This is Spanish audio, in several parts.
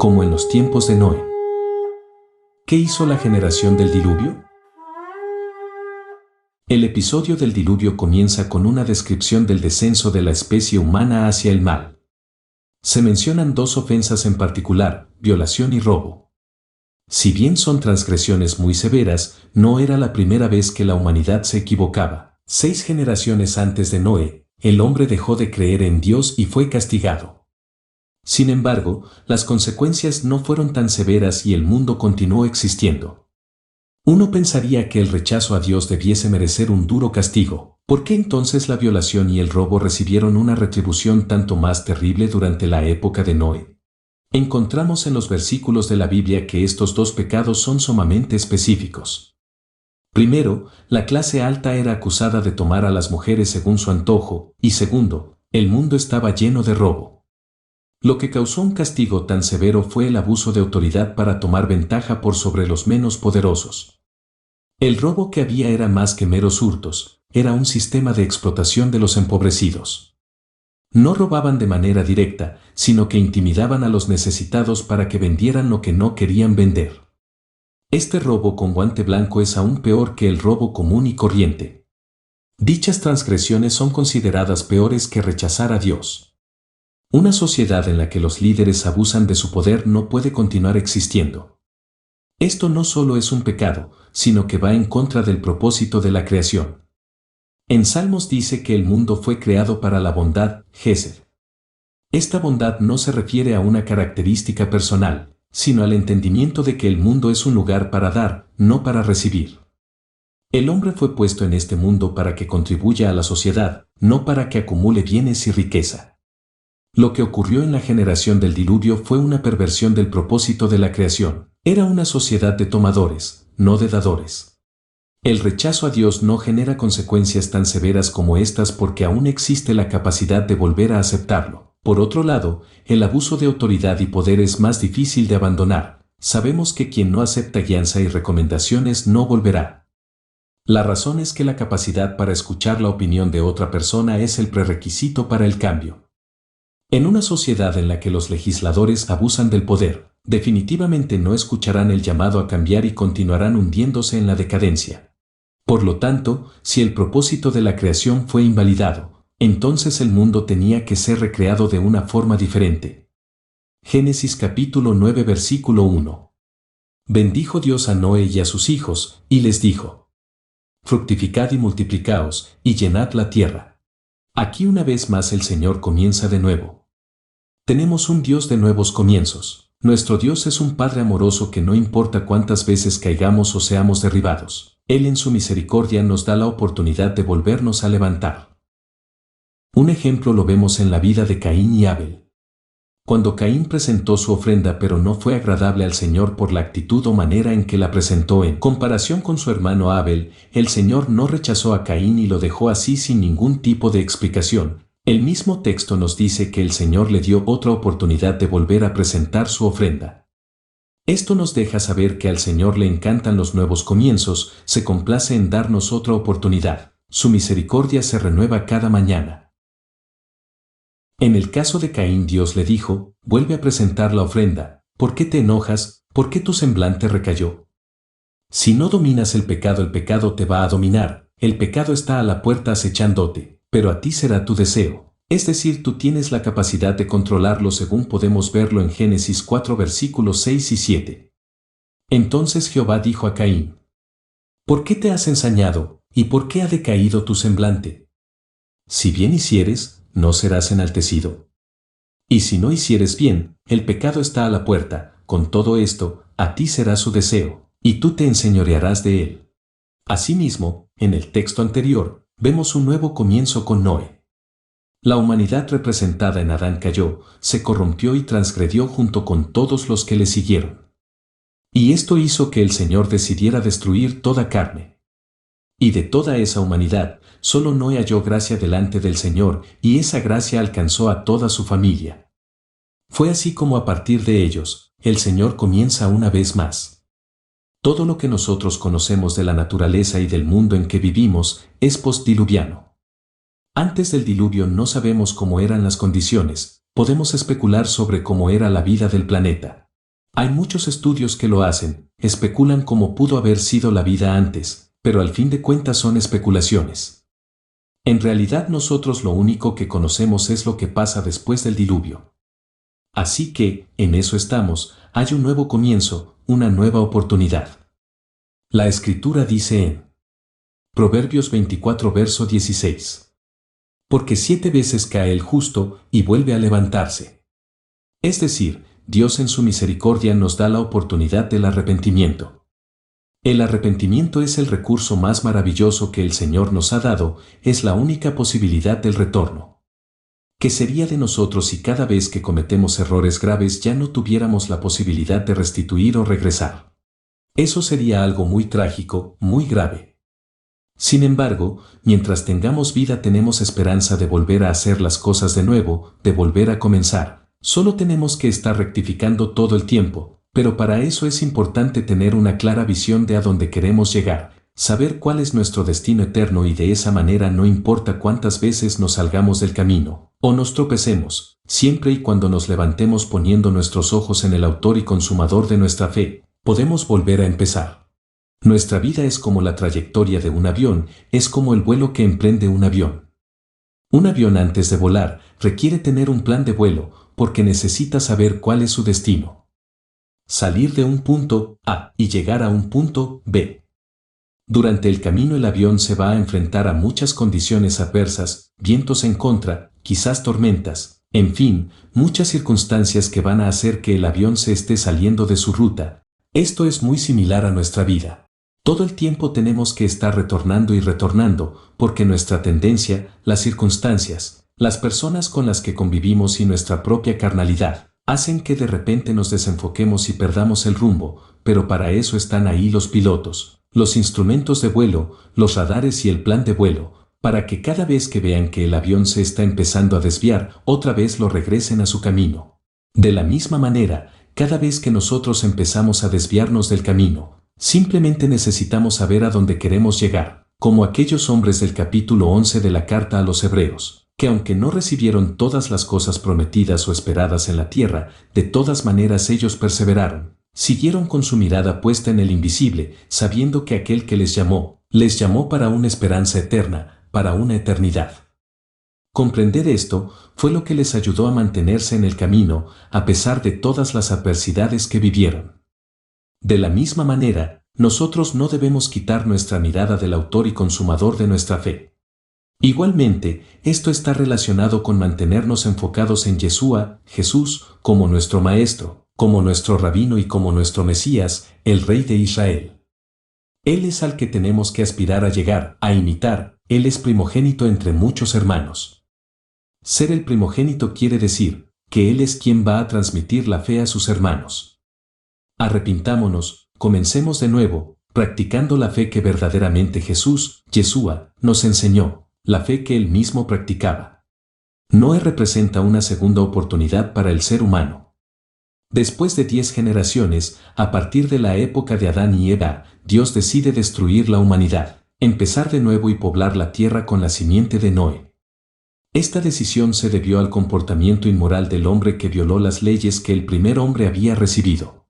como en los tiempos de Noé. ¿Qué hizo la generación del diluvio? El episodio del diluvio comienza con una descripción del descenso de la especie humana hacia el mal. Se mencionan dos ofensas en particular, violación y robo. Si bien son transgresiones muy severas, no era la primera vez que la humanidad se equivocaba. 6 generaciones antes de Noé, el hombre dejó de creer en Dios y fue castigado. Sin embargo, las consecuencias no fueron tan severas y el mundo continuó existiendo. Uno pensaría que el rechazo a Dios debiese merecer un duro castigo. ¿Por qué entonces la violación y el robo recibieron una retribución tanto más terrible durante la época de Noé? Encontramos en los versículos de la Biblia que estos dos pecados son sumamente específicos. Primero, la clase alta era acusada de tomar a las mujeres según su antojo, y segundo, el mundo estaba lleno de robo. Lo que causó un castigo tan severo fue el abuso de autoridad para tomar ventaja por sobre los menos poderosos. El robo que había era más que meros hurtos, era un sistema de explotación de los empobrecidos. No robaban de manera directa, sino que intimidaban a los necesitados para que vendieran lo que no querían vender. Este robo con guante blanco es aún peor que el robo común y corriente. Dichas transgresiones son consideradas peores que rechazar a Dios. Una sociedad en la que los líderes abusan de su poder no puede continuar existiendo. Esto no solo es un pecado, sino que va en contra del propósito de la creación. En Salmos dice que el mundo fue creado para la bondad, Gesed. Esta bondad no se refiere a una característica personal, sino al entendimiento de que el mundo es un lugar para dar, no para recibir. El hombre fue puesto en este mundo para que contribuya a la sociedad, no para que acumule bienes y riqueza. Lo que ocurrió en la generación del diluvio fue una perversión del propósito de la creación. Era una sociedad de tomadores, no de dadores. El rechazo a Dios no genera consecuencias tan severas como estas porque aún existe la capacidad de volver a aceptarlo. Por otro lado, el abuso de autoridad y poder es más difícil de abandonar. Sabemos que quien no acepta guianza y recomendaciones no volverá. La razón es que la capacidad para escuchar la opinión de otra persona es el prerequisito para el cambio. En una sociedad en la que los legisladores abusan del poder, definitivamente no escucharán el llamado a cambiar y continuarán hundiéndose en la decadencia. Por lo tanto, si el propósito de la creación fue invalidado, entonces el mundo tenía que ser recreado de una forma diferente. Génesis capítulo 9 versículo 1. Bendijo Dios a Noé y a sus hijos, y les dijo: fructificad y multiplicaos, y llenad la tierra. Aquí una vez más el Señor comienza de nuevo. Tenemos un Dios de nuevos comienzos. Nuestro Dios es un Padre amoroso que no importa cuántas veces caigamos o seamos derribados, Él en su misericordia nos da la oportunidad de volvernos a levantar. Un ejemplo lo vemos en la vida de Caín y Abel. Cuando Caín presentó su ofrenda pero no fue agradable al Señor por la actitud o manera en que la presentó en comparación con su hermano Abel, el Señor no rechazó a Caín y lo dejó así sin ningún tipo de explicación. El mismo texto nos dice que el Señor le dio otra oportunidad de volver a presentar su ofrenda. Esto nos deja saber que al Señor le encantan los nuevos comienzos, se complace en darnos otra oportunidad. Su misericordia se renueva cada mañana. En el caso de Caín, Dios le dijo: vuelve a presentar la ofrenda. ¿Por qué te enojas? ¿Por qué tu semblante recayó? Si no dominas el pecado te va a dominar. El pecado está a la puerta acechándote, pero a ti será tu deseo. Es decir, tú tienes la capacidad de controlarlo según podemos verlo en Génesis 4 versículos 6 y 7. Entonces Jehová dijo a Caín: ¿por qué te has ensañado, y por qué ha decaído tu semblante? Si bien hicieres, no serás enaltecido. Y si no hicieres bien, el pecado está a la puerta, con todo esto, a ti será su deseo, y tú te enseñorearás de él. Asimismo, en el texto anterior, vemos un nuevo comienzo con Noé. La humanidad representada en Adán cayó, se corrompió y transgredió junto con todos los que le siguieron. Y esto hizo que el Señor decidiera destruir toda carne. Y de toda esa humanidad, solo Noé halló gracia delante del Señor, y esa gracia alcanzó a toda su familia. Fue así como a partir de ellos, el Señor comienza una vez más. Todo lo que nosotros conocemos de la naturaleza y del mundo en que vivimos es postdiluviano. Antes del diluvio no sabemos cómo eran las condiciones, podemos especular sobre cómo era la vida del planeta. Hay muchos estudios que lo hacen, especulan cómo pudo haber sido la vida antes, pero al fin de cuentas son especulaciones. En realidad nosotros lo único que conocemos es lo que pasa después del diluvio. Así que, en eso estamos, hay un nuevo comienzo, una nueva oportunidad. La Escritura dice en Proverbios 24 verso 16. Porque 7 veces cae el justo y vuelve a levantarse. Es decir, Dios en su misericordia nos da la oportunidad del arrepentimiento. El arrepentimiento es el recurso más maravilloso que el Señor nos ha dado, es la única posibilidad del retorno. ¿Qué sería de nosotros si cada vez que cometemos errores graves ya no tuviéramos la posibilidad de restituir o regresar? Eso sería algo muy trágico, muy grave. Sin embargo, mientras tengamos vida tenemos esperanza de volver a hacer las cosas de nuevo, de volver a comenzar. Solo tenemos que estar rectificando todo el tiempo, pero para eso es importante tener una clara visión de a dónde queremos llegar, saber cuál es nuestro destino eterno y de esa manera no importa cuántas veces nos salgamos del camino, o nos tropecemos, siempre y cuando nos levantemos poniendo nuestros ojos en el autor y consumador de nuestra fe, podemos volver a empezar. Nuestra vida es como la trayectoria de un avión, es como el vuelo que emprende un avión. Un avión antes de volar requiere tener un plan de vuelo, porque necesita saber cuál es su destino. Salir de un punto A y llegar a un punto B. Durante el camino el avión se va a enfrentar a muchas condiciones adversas, vientos en contra, quizás tormentas, en fin, muchas circunstancias que van a hacer que el avión se esté saliendo de su ruta. Esto es muy similar a nuestra vida. Todo el tiempo tenemos que estar retornando y retornando, porque nuestra tendencia, las circunstancias, las personas con las que convivimos y nuestra propia carnalidad, hacen que de repente nos desenfoquemos y perdamos el rumbo, pero para eso están ahí los pilotos, los instrumentos de vuelo, los radares y el plan de vuelo, para que cada vez que vean que el avión se está empezando a desviar, otra vez lo regresen a su camino. De la misma manera, cada vez que nosotros empezamos a desviarnos del camino, simplemente necesitamos saber a dónde queremos llegar, como aquellos hombres del capítulo 11 de la carta a los Hebreos, que aunque no recibieron todas las cosas prometidas o esperadas en la tierra, de todas maneras ellos perseveraron, siguieron con su mirada puesta en el invisible, sabiendo que aquel que les llamó para una esperanza eterna, para una eternidad. Comprender esto fue lo que les ayudó a mantenerse en el camino, a pesar de todas las adversidades que vivieron. De la misma manera, nosotros no debemos quitar nuestra mirada del autor y consumador de nuestra fe. Igualmente, esto está relacionado con mantenernos enfocados en Yeshua, Jesús, como nuestro Maestro, como nuestro Rabino y como nuestro Mesías, el Rey de Israel. Él es al que tenemos que aspirar a llegar, a imitar, Él es primogénito entre muchos hermanos. Ser el primogénito quiere decir que Él es quien va a transmitir la fe a sus hermanos. Arrepintámonos, comencemos de nuevo, practicando la fe que verdaderamente Jesús, Yeshua, nos enseñó. La fe que él mismo practicaba. Noé representa una segunda oportunidad para el ser humano. Después de 10 generaciones, a partir de la época de Adán y Eva, Dios decide destruir la humanidad, empezar de nuevo y poblar la tierra con la simiente de Noé. Esta decisión se debió al comportamiento inmoral del hombre que violó las leyes que el primer hombre había recibido.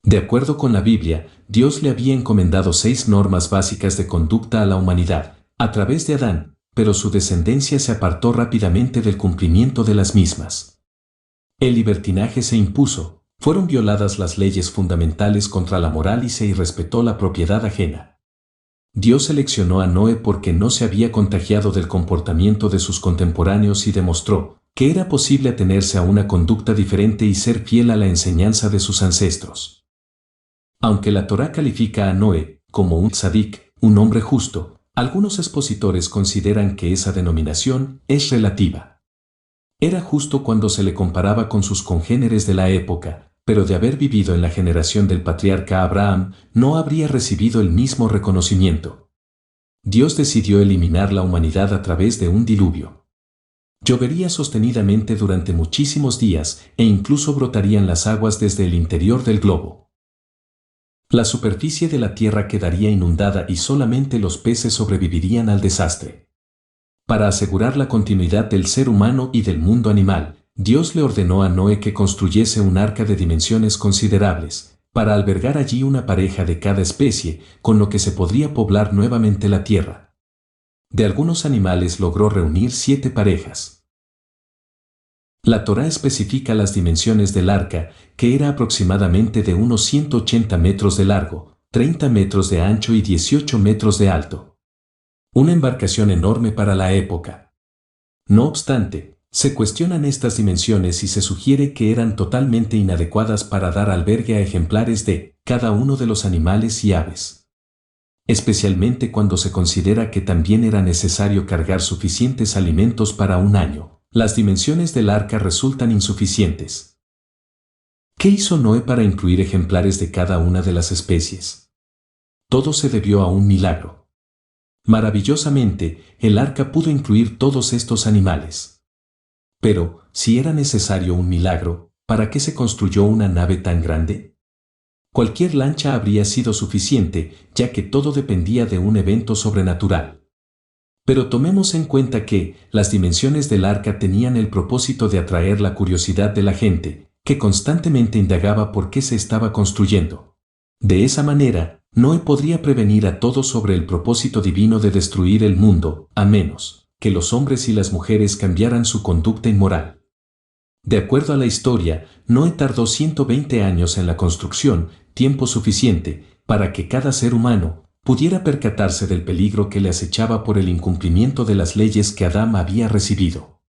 De acuerdo con la Biblia, Dios le había encomendado 6 normas básicas de conducta a la humanidad, a través de Adán, pero su descendencia se apartó rápidamente del cumplimiento de las mismas. El libertinaje se impuso, fueron violadas las leyes fundamentales contra la moral y se irrespetó la propiedad ajena. Dios seleccionó a Noé porque no se había contagiado del comportamiento de sus contemporáneos y demostró que era posible atenerse a una conducta diferente y ser fiel a la enseñanza de sus ancestros. Aunque la Torá califica a Noé como un tzadik, un hombre justo, algunos expositores consideran que esa denominación es relativa. Era justo cuando se le comparaba con sus congéneres de la época, pero de haber vivido en la generación del patriarca Abraham, no habría recibido el mismo reconocimiento. Dios decidió eliminar la humanidad a través de un diluvio. Llovería sostenidamente durante muchísimos días e incluso brotarían las aguas desde el interior del globo. La superficie de la tierra quedaría inundada y solamente los peces sobrevivirían al desastre. Para asegurar la continuidad del ser humano y del mundo animal, Dios le ordenó a Noé que construyese un arca de dimensiones considerables, para albergar allí una pareja de cada especie, con lo que se podría poblar nuevamente la tierra. De algunos animales logró reunir 7 parejas. La Torá especifica las dimensiones del arca, que era aproximadamente de unos 180 metros de largo, 30 metros de ancho y 18 metros de alto. Una embarcación enorme para la época. No obstante, se cuestionan estas dimensiones y se sugiere que eran totalmente inadecuadas para dar albergue a ejemplares de cada uno de los animales y aves. Especialmente cuando se considera que también era necesario cargar suficientes alimentos para un año. Las dimensiones del arca resultan insuficientes. ¿Qué hizo Noé para incluir ejemplares de cada una de las especies? Todo se debió a un milagro. Maravillosamente, el arca pudo incluir todos estos animales. Pero, si era necesario un milagro, ¿para qué se construyó una nave tan grande? Cualquier lancha habría sido suficiente, ya que todo dependía de un evento sobrenatural. Pero tomemos en cuenta que las dimensiones del arca tenían el propósito de atraer la curiosidad de la gente, que constantemente indagaba por qué se estaba construyendo. De esa manera, Noé podría prevenir a todos sobre el propósito divino de destruir el mundo, a menos que los hombres y las mujeres cambiaran su conducta inmoral. De acuerdo a la historia, Noé tardó 120 años en la construcción, tiempo suficiente para que cada ser humano pudiera percatarse del peligro que le acechaba por el incumplimiento de las leyes que Adán había recibido.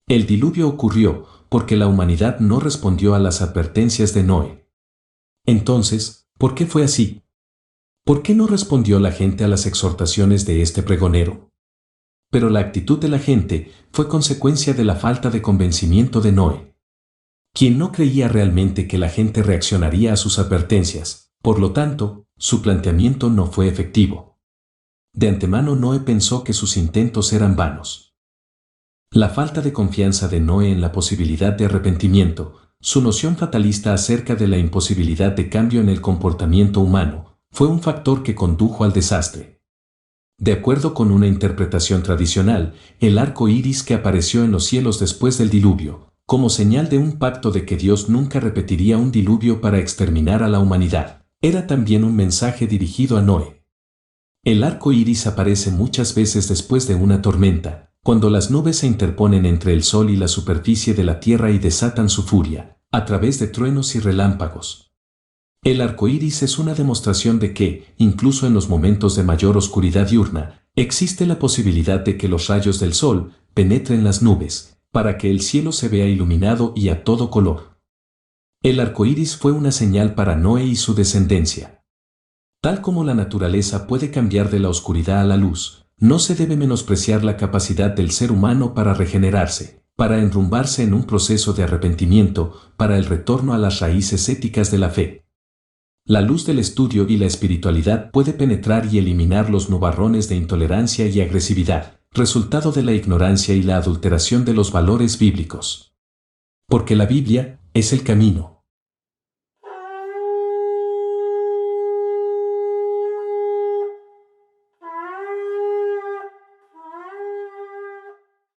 El diluvio ocurrió porque la humanidad no respondió a las advertencias de Noé. Entonces, ¿por qué fue así? ¿Por qué no respondió la gente a las exhortaciones de este pregonero? Pero la actitud de la gente fue consecuencia de la falta de convencimiento de Noé, quien no creía realmente que la gente reaccionaría a sus advertencias. Por lo tanto, su planteamiento no fue efectivo. De antemano Noé pensó que sus intentos eran vanos. La falta de confianza de Noé en la posibilidad de arrepentimiento, su noción fatalista acerca de la imposibilidad de cambio en el comportamiento humano, fue un factor que condujo al desastre. De acuerdo con una interpretación tradicional, el arco iris que apareció en los cielos después del diluvio, como señal de un pacto de que Dios nunca repetiría un diluvio para exterminar a la humanidad, era también un mensaje dirigido a Noé. El arco iris aparece muchas veces después de una tormenta, cuando las nubes se interponen entre el sol y la superficie de la tierra y desatan su furia, a través de truenos y relámpagos. El arco iris es una demostración de que, incluso en los momentos de mayor oscuridad diurna, existe la posibilidad de que los rayos del sol penetren las nubes, para que el cielo se vea iluminado y a todo color. El arco iris fue una señal para Noé y su descendencia. Tal como la naturaleza puede cambiar de la oscuridad a la luz, no se debe menospreciar la capacidad del ser humano para regenerarse, para enrumbarse en un proceso de arrepentimiento, para el retorno a las raíces éticas de la fe. La luz del estudio y la espiritualidad puede penetrar y eliminar los nubarrones de intolerancia y agresividad, resultado de la ignorancia y la adulteración de los valores bíblicos. Porque la Biblia es el camino.